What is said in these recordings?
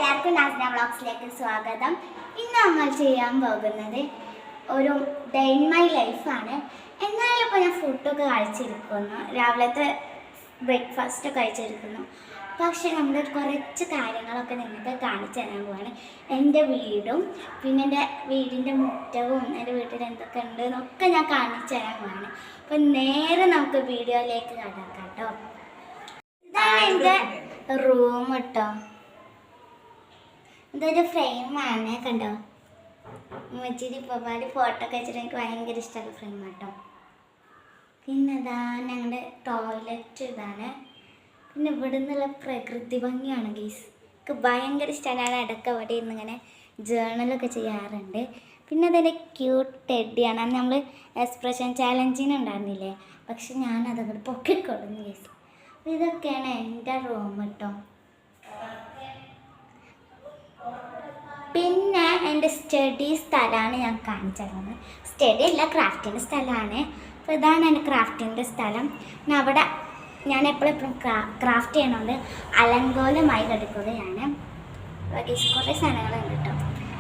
എല്ലാവർക്കും നാസ്ന വ്ളോഗ്സിലേക്ക് സ്വാഗതം. ഇന്ന് നമ്മൾ ചെയ്യാൻ പോകുന്നത് ഒരു ഡേ ഇൻ മൈ ലൈഫാണ്. എന്നാലും ഇപ്പോൾ ഞാൻ ഫുഡൊക്കെ കഴിച്ചിരിക്കുന്നു, രാവിലത്തെ ബ്രേക്ക്ഫാസ്റ്റ് കഴിച്ചിരിക്കുന്നു. പക്ഷെ നമ്മൾ കുറച്ച് കാര്യങ്ങളൊക്കെ നിങ്ങൾക്ക് കാണിച്ചു തരാൻ പോവാണ്. എൻ്റെ വീടും പിന്നെ എൻ്റെ വീടിൻ്റെ മുറ്റവും എൻ്റെ വീട്ടിൽ എന്തൊക്കെ ഉണ്ട് എന്നൊക്കെ ഞാൻ കാണിച്ചു തരാൻ പോവാണ്. അപ്പോൾ നേരെ നമുക്ക് വീഡിയോയിലേക്ക് കടക്കാം കേട്ടോ. ഇതാണ് എൻ്റെ റൂം കേട്ടോ. ഇതൊരു ഫ്രെയിമാണ് കണ്ടോ. ഉമ്മച്ചിരി പപ്പാടി ഫോട്ടോ ഒക്കെ വെച്ചിട്ട് എനിക്ക് ഭയങ്കര ഇഷ്ടമുള്ള ഫ്രെയിം കേട്ടോ. പിന്നെ ഇതാ ഞങ്ങളുടെ ടോയ്ലറ്റ് ഇതാണ്. പിന്നെ ഇവിടെ നിന്നുള്ള പ്രകൃതി ഭംഗിയാണ് ഗീസ്, എനിക്ക് ഭയങ്കര ഇഷ്ടമാണ്. ഞാൻ ഇടയ്ക്ക് അവിടെ ഇരുന്ന് ഇങ്ങനെ ജേർണലൊക്കെ ചെയ്യാറുണ്ട്. പിന്നെ അതെൻ്റെ ക്യൂട്ട് ടെഡിയാണ്. അന്ന് നമ്മൾ എക്സ്പ്രഷൻ ചാലഞ്ചിന് ഉണ്ടായിരുന്നില്ലേ, പക്ഷെ ഞാൻ അതങ്ങോട്ട് പൊക്കിക്കൊടുന്നു ഗീസ്. ഇതൊക്കെയാണ് എൻ്റെ റൂം കേട്ടോ. പിന്നെ എൻ്റെ സ്റ്റഡി സ്ഥലമാണ് ഞാൻ കാണിച്ചത്. സ്റ്റഡി അല്ല, ക്രാഫ്റ്റിൻ്റെ സ്ഥലമാണ്. അപ്പോൾ ഇതാണ് എൻ്റെ ക്രാഫ്റ്റിൻ്റെ സ്ഥലം. പിന്നെ അവിടെ ഞാൻ എപ്പോഴും ക്രാഫ്റ്റ് ചെയ്യണോണ്ട് അലങ്കോലമായി കിടക്കുകയാണ്. കുറേ സാധനങ്ങളുണ്ട് കേട്ടോ,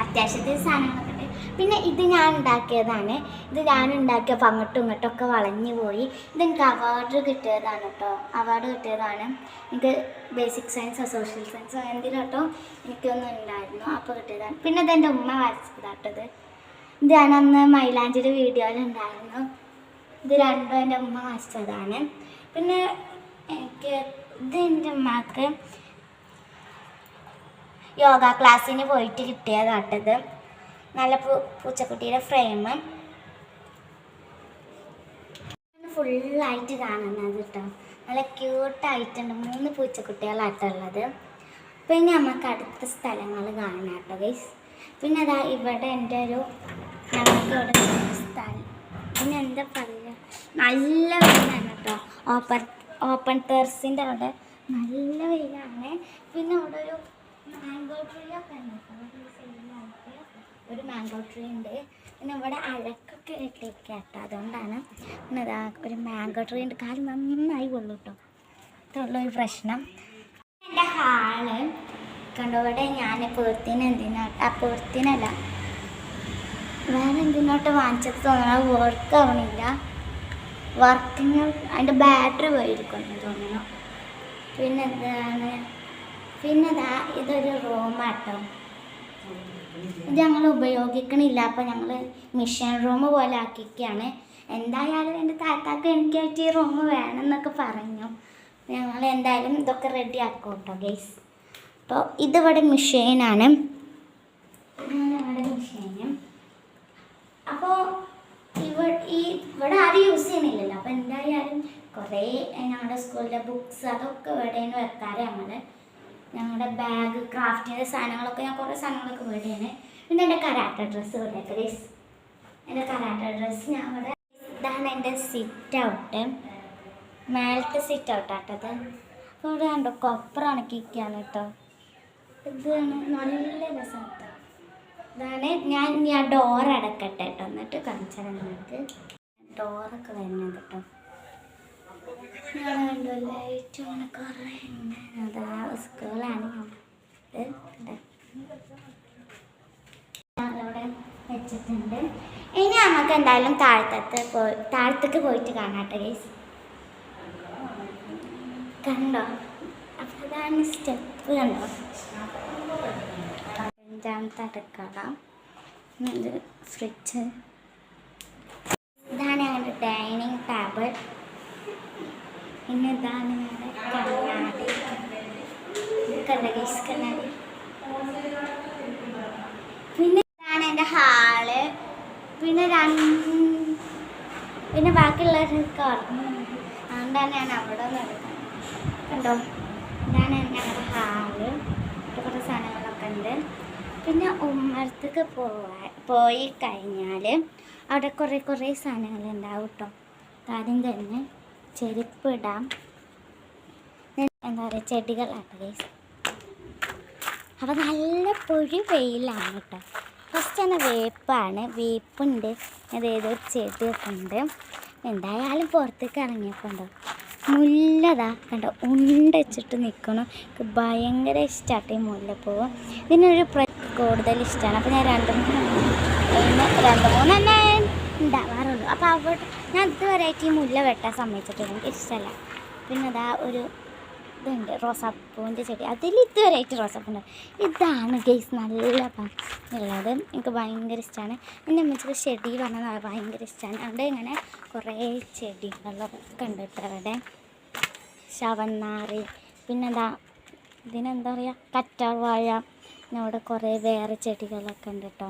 അത്യാവശ്യത്തിന് സാധനങ്ങളൊക്കെ ഉണ്ട്. പിന്നെ ഇത് ഞാൻ ഉണ്ടാക്കിയതാണ്. ഇത് ഞാൻ ഉണ്ടാക്കിയപ്പോൾ അങ്ങോട്ടും ഇങ്ങോട്ടും ഒക്കെ വളഞ്ഞു പോയി. ഇതെനിക്ക് അവാർഡ് കിട്ടിയതാണ് കേട്ടോ. അവാർഡ് കിട്ടിയതാണ് എനിക്ക്. ബേസിക് സയൻസോ സോഷ്യൽ സയൻസോ എന്തിനും കേട്ടോ എനിക്കൊന്നും ഉണ്ടായിരുന്നു, അപ്പോൾ കിട്ടിയതാണ്. പിന്നെ ഇതെൻ്റെ ഉമ്മ വരച്ചതാട്ടത്. ഇത് ഞാൻ അന്ന് മൈലാഞ്ചിയുടെ വീഡിയോയിലുണ്ടായിരുന്നു. ഇത് രണ്ടും എൻ്റെ ഉമ്മ വരച്ചതാണ്. പിന്നെ എനിക്ക് ഇത് എൻ്റെ ഉമ്മക്ക് യോഗ ക്ലാസ്സിന് പോയിട്ട് കിട്ടിയതാട്ടത്. നല്ല പൂച്ചക്കുട്ടിയുടെ ഫ്രെയിം ഫുള്ളായിട്ട് കാണുന്നത് കേട്ടോ. നല്ല ക്യൂട്ടായിട്ടുണ്ട്. 3 പൂച്ചക്കുട്ടികളായിട്ടുള്ളത്. പിന്നെ നമുക്ക് അടുത്ത സ്ഥലങ്ങൾ കാണാം കേട്ടോ ഗൈസ്. പിന്നെ അതാ ഇവിടെ എൻ്റെ ഒരു ഞങ്ങൾക്ക് ഇവിടെ സ്ഥലം. പിന്നെ എന്താ പറയുക, നല്ല വെയിലാണ് കേട്ടോ. ഓപ്പൺ ടെറസിൻ്റെ അവിടെ നല്ല വെയിലാണ്. പിന്നെ അവിടെ ഒരു മാംഗോ ട്രീ ഒക്കെ ഉണ്ട് കേട്ടോ. ഒരു മാംഗോ ട്രീ ഉണ്ട്. പിന്നെ ഇവിടെ അഴക്കൊക്കെ ഇട്ടേക്ക് കേട്ടോ, അതുകൊണ്ടാണ്. പിന്നെ അതാ ഒരു മാംഗോ ട്രീ ഉണ്ട്. കാലം നന്നായി കൊള്ളു കേട്ടോ. ഇതുള്ളൊരു പ്രശ്നം. എൻ്റെ ഹാള് കണ്ടോ. ഇവിടെ ഞാൻ പേർത്തിനല്ല വേറെ എന്തിനോട്ട് വാങ്ങിച്ചത് തോന്നണം. വർക്ക് ആവണില്ല. വർക്കിന് അതിൻ്റെ ബാറ്ററി പോയിരിക്കുന്നു തോന്നണം. പിന്നെ ഇതൊരു റൂമാട്ടോ. ഇത് ഞങ്ങൾ ഉപയോഗിക്കണില്ല, അപ്പോൾ ഞങ്ങൾ മിഷൻ റൂം പോലെ ആക്കിയൊക്കെയാണ്. എന്തായാലും എൻ്റെ താത്താക്ക് എനിക്കായിട്ട് ഈ റൂം വേണമെന്നൊക്കെ പറഞ്ഞു. ഞങ്ങൾ എന്തായാലും ഇതൊക്കെ റെഡി ആക്കും കേട്ടോ ഗൈസ്. അപ്പോൾ ഇതിവിടെ മിഷീനാണ്. അപ്പോൾ ഇവിടെ ആരും യൂസ് ചെയ്യണില്ലല്ലോ. അപ്പോൾ എന്തായാലും കുറേ ഞങ്ങളുടെ സ്കൂളിലെ ബുക്സ് അതൊക്കെ ഇവിടെയാണ് വെക്കാറ്. ഞങ്ങളുടെ ബാഗ്, ക്രാഫ്റ്റിൻ്റെ സാധനങ്ങളൊക്കെ ഞാൻ കുറേ സാധനങ്ങളൊക്കെ ഇവിടെയാണ്. പിന്നെ എൻ്റെ കരാട്ട ഡ്രസ്സ് ഇവിടെയൊക്കെ ഗൈസ്. എൻ്റെ കരാട്ട ഡ്രസ്സ് ഞാൻ ഇവിടെ. ഇതാണ് എൻ്റെ സിറ്റ് ഔട്ട്, മേലത്തെ സിറ്റ് ഔട്ടാട്ടത്. അപ്പോൾ ഇവിടെ കണ്ടോ കൊപ്പറ ഉണക്കിക്കുകയാണ് കേട്ടോ. ഇതാണ് നല്ല രസം കേട്ടോ. ഇതാണ് ഞാൻ ഡോർ അടക്കട്ടെ കേട്ടോ, എന്നിട്ട് കാണിച്ചാൽ നിങ്ങൾക്ക് ഡോറൊക്കെ വരുന്നത് കേട്ടോ. കണ്ടോ ലൈറ്റ് അങ്ങനെ കുറേ ഉണ്ട്. അതാ സ്കൂളാണ് ഞങ്ങളിവിടെ വെച്ചിട്ടുണ്ട്. ഇനി നമുക്ക് എന്തായാലും താഴത്തേക്ക് പോയിട്ട് കാണാട്ടെ ഗൈസ്. കണ്ടോ. അപ്പോൾ അതാണ് സ്റ്റെപ്പ് കണ്ടോ. 5ാമത്തെ അടുക്കള. ഇത് ഫ്രിഡ്ജ്. ഇതാണ് ഞങ്ങളുടെ ഡൈനിങ് ടേബിൾ. പിന്നെ ഇതാണ് ഞങ്ങളുടെ കണ്ണാടി. കണ്ണാടി. പിന്നെ ഇതാണ് എൻ്റെ ഹാള്. പിന്നെ ബാക്കിയുള്ളവർക്ക് ഓർമ്മ, അതുകൊണ്ടാണ് ഞാൻ അവിടെ ഒന്ന് എടുക്കുന്നത് കണ്ടോ. ഇതാണ് ഞങ്ങളുടെ ഹാള്. കുറേ സാധനങ്ങളൊക്കെ ഉണ്ട്. പിന്നെ ഉമ്മറത്തേക്ക് പോയി കഴിഞ്ഞാൽ അവിടെ കുറേ സാധനങ്ങളുണ്ടാവും കേട്ടോ. ആദ്യം തന്നെ ചെരുപ്പ് ഇടാം. എന്താ പറയുക, ചെടികളാണ് ഗൈസ്. അപ്പോൾ നല്ല പൊഴി വെയിലാണ് കേട്ടോ. ഫസ്റ്റ് തന്നെ വേപ്പുണ്ട്. അതേതൊരു ചെടിയൊക്കെ ഉണ്ട്. എന്തായാലും പുറത്തേക്ക് ഇറങ്ങിയപ്പോൾ ഉണ്ടോ മുല്ലതാ കണ്ടോ ഉണ്ട വെച്ചിട്ട് നിൽക്കണം. എനിക്ക് ഭയങ്കര ഇഷ്ടമായിട്ട് ഈ മുല്ലപ്പൂവ്. ഇതിനൊരു കൂടുതൽ ഇഷ്ടമാണ്. അപ്പോൾ ഞാൻ രണ്ട് മൂന്ന് തന്നെ ഉണ്ടാവാറുള്ളൂ. അപ്പോൾ അവിടെ ഞാൻ ഇതുവരെയായിട്ട് ഈ മുല്ല വെട്ടാൻ സമ്മതിച്ചിട്ടില്ല, എനിക്ക് ഇഷ്ടമല്ല. പിന്നെ അതാ ഒരു ഇതുണ്ട് റോസാപ്പൂവിൻ്റെ ചെടി, അതിൽ ഇതുവരെയായിട്ട് റോസാപ്പൂണ്ട്. ഇതാണ് ഗൈസ് നല്ല ഉള്ളത്. എനിക്ക് ഭയങ്കര ഇഷ്ടമാണ്. എൻ്റെ അമ്മച്ചിക്ക് ചെടി പറഞ്ഞാൽ ഭയങ്കര ഇഷ്ടമാണ്. അവിടെ ഇങ്ങനെ കുറേ ചെടികളൊക്കെ ഉണ്ട് കേട്ടോ അവിടെ. ശവന്നാറി, പിന്നെ എന്താ ഇതിനെന്താ പറയുക കറ്റാർവാഴ, പിന്നെ അവിടെ കുറേ വേറെ ചെടികളൊക്കെ ഉണ്ട് കേട്ടോ.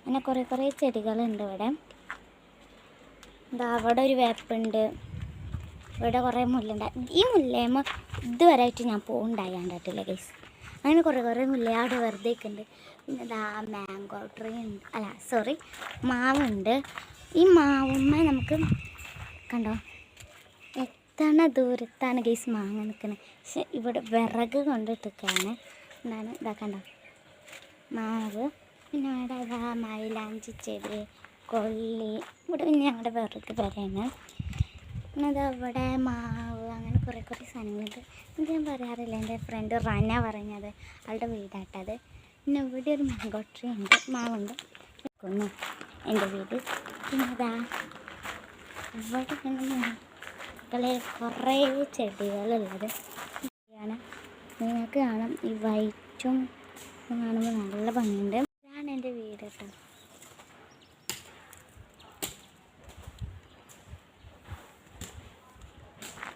അങ്ങനെ കുറേ ചെടികളുണ്ട് ഇവിടെ. എന്താ അവിടെ ഒരു വേപ്പുണ്ട്, ഇവിടെ കുറേ മുല്ലുണ്ട്. ഈ മുല്ലേമ്മ ഇതുവരെയായിട്ട് ഞാൻ പോകുന്നുണ്ടായിട്ടില്ല ഗൈസ്. അങ്ങനെ കുറേ മുല്ലയാട് വെറുതെ ഉണ്ട്. പിന്നെ ഇതാ മാംഗോ ട്രീ ഉണ്ട്, അല്ല സോറി മാവുണ്ട്. ഈ മാവുമ്മ നമുക്ക് കണ്ടോ എത്ര ദൂരത്താണ് ഗൈസ് മാങ്ങ നിൽക്കുന്നത്. പക്ഷെ ഇവിടെ വിറക് കൊണ്ടിട്ടൊക്കെയാണ്. എന്താണ് ഇതാ കണ്ടോ മാവ്. പിന്നെ അവിടെ ഇതാ മൈലാഞ്ചി ചെടി, കൊള്ളി. ഇവിടെ പിന്നെ ഞങ്ങളുടെ വിറക് വരെയാണ്. പിന്നെ അതവിടെ മാവ്, അങ്ങനെ കുറേ സാധനങ്ങളുണ്ട്. ഇത് ഞാൻ പറയാറില്ല, എൻ്റെ ഫ്രണ്ട് റന പറഞ്ഞത്, അവളുടെ വീടാട്ടത്. പിന്നെ ഇവിടെ ഒരു മാംഗോ ട്രീ ഉണ്ട്, മാവുണ്ട് നിൽക്കുന്നു എൻ്റെ വീട്. പിന്നെ ഇതാ ഇവിടെ കുറേ ചെടികളുള്ളത് ആണ്. നിങ്ങൾക്ക് കാണാം ഈ വൈറ്റും കാണുമ്പോൾ നല്ല ഭംഗിയുണ്ട്. ഇതാണ് എൻ്റെ വീട് കേട്ടോ.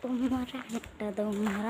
ഉമ്മറ ഇട്ടത് ഉമ്മറ